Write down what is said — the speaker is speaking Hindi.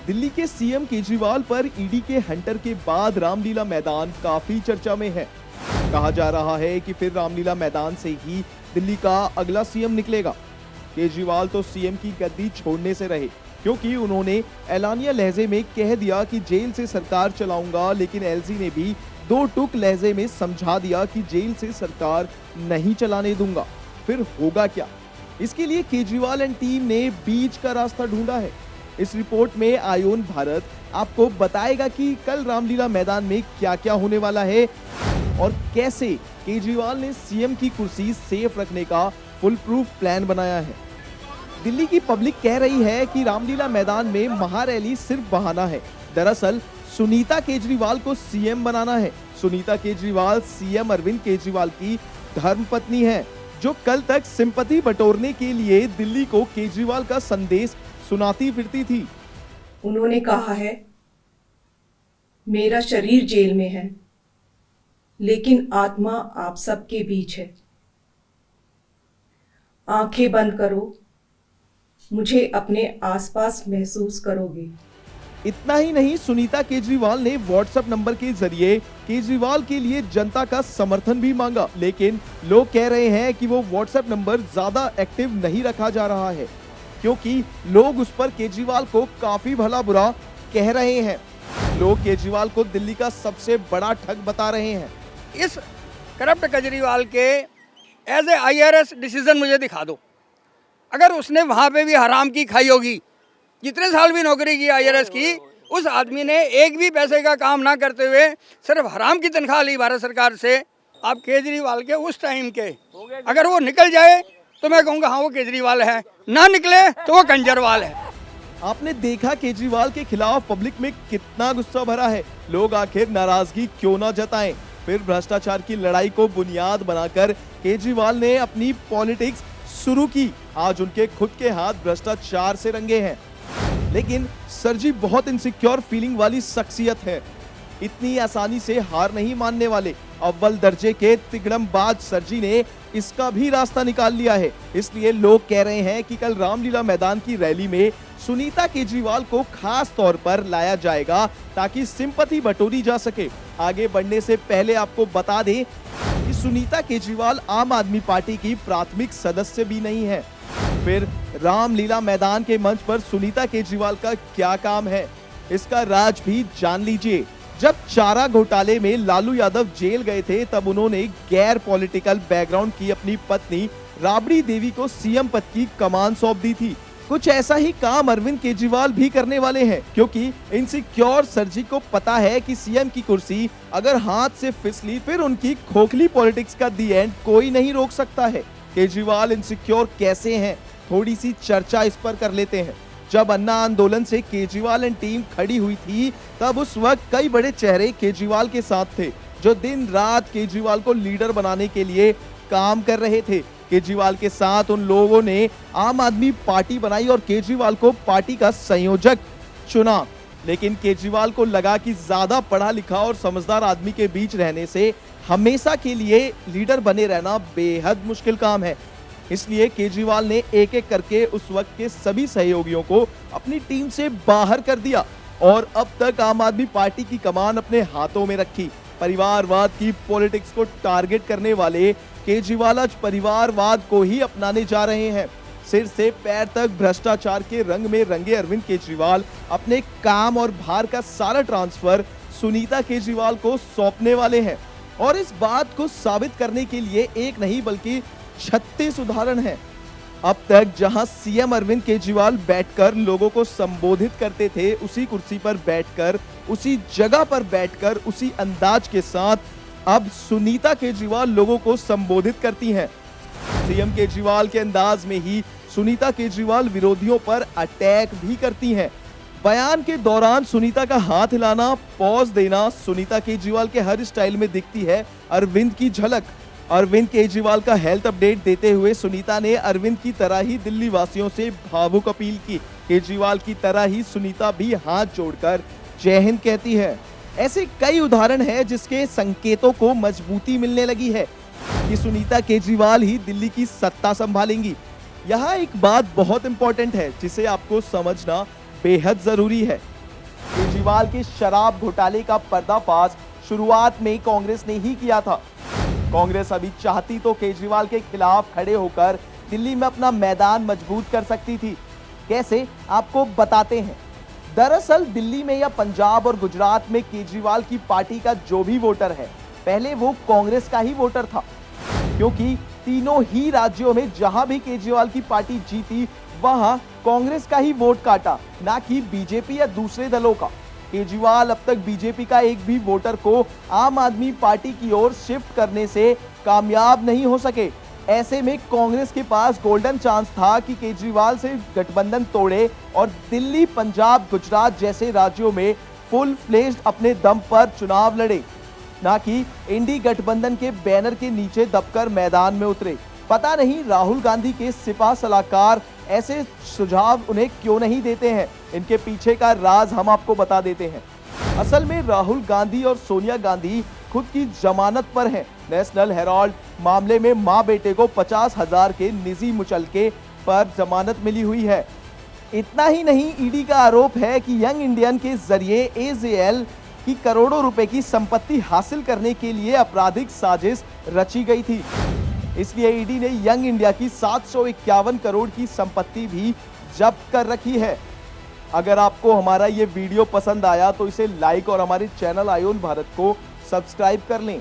दिल्ली के सीएम केजरीवाल पर ईडी के हंटर के बाद रामलीला मैदान काफी चर्चा में है। कहा जा रहा है कि फिर रामलीला मैदान से ही दिल्ली का अगला सीएम निकलेगा। केजरीवाल तो सीएम की गद्दी छोड़ने से रहे, क्योंकि उन्होंने एलानिया लहजे में कह दिया कि जेल से सरकार चलाऊंगा, लेकिन एलजी ने भी दो टूक लहजे में समझा दिया कि जेल से सरकार नहीं चलाने दूंगा। फिर होगा क्या? इसके लिए केजरीवाल एंड टीम ने बीच का रास्ता ढूंढा है। इस रिपोर्ट में आयोन भारत आपको बताएगा कि कल रामलीला मैदान में क्या क्या होने वाला है और कैसे केजरीवाल ने सीएम की कुर्सी सेफ रखने का फुल प्रूफ प्लान बनाया है। दिल्ली की पब्लिक कह रही है कि रामलीला मैदान में महारैली सिर्फ बहाना है। दरअसल सुनीता केजरीवाल को सीएम बनाना है। सुनीता केजरीवाल सीएम अरविंद केजरीवाल की धर्मपत्नी है, जो कल तक सिंपैथी बटोरने के लिए दिल्ली को केजरीवाल का संदेश सुनाती फिरती थी। उन्होंने कहा है, मेरा शरीर जेल में है, लेकिन आत्मा आप सबके बीच है। आंखें बंद करो, मुझे अपने आसपास महसूस करोगे। इतना ही नहीं, सुनीता केजरीवाल ने व्हाट्सएप नंबर के जरिए केजरीवाल के लिए जनता का समर्थन भी मांगा, लेकिन लोग कह रहे हैं कि वो व्हाट्सएप नंबर ज्यादा एक्टिव नहीं रखा जा रहा है, क्योंकि लोग उस पर केजरीवाल को काफी भला बुरा कह रहे हैं। लोग केजरीवाल को दिल्ली का सबसे बड़ा ठग बता रहे हैं। इस करप्ट केजरीवाल के एज ए IRS डिसीजन मुझे दिखा दो। अगर उसने वहाँ पे भी हराम की खाई होगी, जितने साल भी नौकरी की IRS की, उस आदमी ने एक भी पैसे का काम ना करते हुए सिर्फ हराम की तनख्वाह ली भारत सरकार से। आप केजरीवाल के उस टाइम के अगर वो निकल जाए तो मैं कहूँगा हाँ वो केजरीवाल है, ना निकले तो वो कंजरवाल है। आपने देखा केजरीवाल के खिलाफ पब्लिक में कितना गुस्सा भरा है। लोग आखिर नाराजगी क्यों ना जताएं। फिर भ्रष्टाचार की लड़ाई को बुनियाद बनाकर केजरीवाल ने अपनी पॉलिटिक्स शुरू की। आज उनके खुद के हाथ भ्रष्टाचार से रंगे हैं, लेकिन सरजी बहुत इनसिक्योर फीलिंग वाली शख्सियत है। इतनी आसानी से हार नहीं मानने वाले। अव्वल दर्जे के तिगड़मबाज सरजी ने इसका भी रास्ता निकाल लिया है। इसलिए लोग कह रहे हैं कि कल रामलीला मैदान की रैली में सुनीता केजरीवाल को खास तौर पर लाया जाएगा, ताकि सिंपैथी बटोरी जा सके। आगे बढ़ने से पहले आपको बता दें कि सुनीता केजरीवाल आम आदमी पार्टी की प्राथमिक सदस्य भी नहीं है। फिर रामलीला मैदान के मंच पर सुनीता केजरीवाल का क्या काम है, इसका राज भी जान लीजिए। जब चारा घोटाले में लालू यादव जेल गए थे, तब उन्होंने गैर पॉलिटिकल बैकग्राउंड की अपनी पत्नी राबड़ी देवी को सीएम पद की कमान सौंप दी थी। कुछ ऐसा ही काम अरविंद केजरीवाल भी करने वाले हैं, क्योंकि इनसिक्योर सरजी को पता है कि सीएम की कुर्सी अगर हाथ से फिसली, फिर उनकी खोखली पॉलिटिक्स का दी एंड कोई नहीं रोक सकता है। केजरीवाल इनसिक्योर कैसे हैं, थोड़ी सी चर्चा इस पर कर लेते हैं। जब अन्ना आंदोलन से केजरीवाल एंड टीम खड़ी हुई थी, तब उस वक्त कई बड़े चेहरे केजरीवाल के साथ थे, जो दिन रात केजरीवाल को लीडर बनाने के लिए काम कर रहे थे। केजरीवाल के साथ उन लोगों ने आम आदमी पार्टी बनाई और केजरीवाल को पार्टी का संयोजक चुना। लेकिन केजरीवाल को लगा कि ज्यादा पढ़ा लिखा और समझदार आदमी के बीच रहने से हमेशा के लिए लीडर बने रहना बेहद मुश्किल काम है। इसलिए केजरीवाल ने एक एक करके उस वक्त के सभी सहयोगियों को अपनी टीम से बाहर कर दिया और अब तक आम आदमी पार्टी की कमान अपने हाथों में रखी। परिवारवाद की पॉलिटिक्स को टारगेट करने वाले केजरीवाल आज परिवारवाद को ही अपनाने जा रहे हैं। सिर से पैर तक भ्रष्टाचार के रंग में रंगे अरविंद केजरीवाल अपने काम और भार का सारा ट्रांसफर सुनीता केजरीवाल को सौंपने वाले हैं। और इस बात को साबित करने के लिए एक नहीं बल्कि 36 उदाहरण हैं। अब तक जहां सीएम अरविंद केजरीवाल बैठकर लोगों को संबोधित करते थे, उसी कुर्सी पर बैठकर, उसी जगह पर बैठकर, उसी अंदाज के साथ अब सुनीता केजरीवाल लोगों को संबोधित करती हैं। सीएम केजरीवाल के अंदाज में ही सुनीता केजरीवाल विरोधियों पर अटैक भी करती हैं। बयान के दौरान सुनीता का हाथ हिलाना, पॉज देना, सुनीता केजरीवाल के हर स्टाइल में दिखती है अरविंद की झलक। अरविंद केजरीवाल का हेल्थ अपडेट देते हुए सुनीता ने अरविंद की तरह ही दिल्ली वासियों से भावुक अपील की। केजरीवाल की तरह ही सुनीता भी हाथ जोड़कर जय हिंद कहती है। ऐसे कई उदाहरण हैं जिसके संकेतों को मजबूती मिलने लगी है कि सुनीता केजरीवाल ही दिल्ली की सत्ता संभालेंगी। यहाँ एक बात बहुत इंपॉर्टेंट है जिसे आपको समझना बेहद जरूरी है। केजरीवाल के शराब घोटाले का पर्दाफाश शुरुआत में कांग्रेस ने ही किया था। कांग्रेस अभी चाहती तो केजरीवाल के खिलाफ खड़े होकर दिल्ली में अपना मैदान मजबूत कर सकती थी। कैसे, आपको बताते हैं। दरअसल दिल्ली में या पंजाब और गुजरात में केजरीवाल की पार्टी का जो भी वोटर है, पहले वो कांग्रेस का ही वोटर था, क्योंकि तीनों ही राज्यों में जहां भी केजरीवाल की पार्टी जीती वहां कांग्रेस का ही वोट काटा, ना कि बीजेपी या दूसरे दलों का। केजरीवाल अब तक बीजेपी का एक भी वोटर को आम आदमी पार्टी की ओर शिफ्ट करने से कामयाब नहीं हो सके। ऐसे में कांग्रेस के पास गोल्डन चांस था कि केजरीवाल से गठबंधन तोड़े और दिल्ली, पंजाब, गुजरात जैसे राज्यों में फुल फ्लेज्ड अपने दम पर चुनाव लड़े, ना कि इंडी गठबंधन के बैनर के नीचे दबकर मैदान में उतरे। पता नहीं राहुल गांधी के सिपा सलाहकार ऐसे सुझाव उन्हें क्यों नहीं देते हैं। इनके पीछे का राज हम आपको बता देते हैं। असल में राहुल गांधी और सोनिया गांधी खुद की जमानत पर हैं। नेशनल हेराल्ड मामले में मां बेटे को 50,000 के निजी मुचलके पर जमानत मिली हुई है। इतना ही नहीं, ईडी का आरोप है कि यंग इंडियन के जरिए एजेएल की करोड़ों रुपए की संपत्ति हासिल करने के लिए आपराधिक साजिश रची गई थी। इसलिए ईडी ने यंग इंडिया की 751 करोड़ की संपत्ति भी जब्त कर रखी है। अगर आपको हमारा ये वीडियो पसंद आया तो इसे लाइक और हमारे चैनल आयोन भारत को सब्सक्राइब कर लें।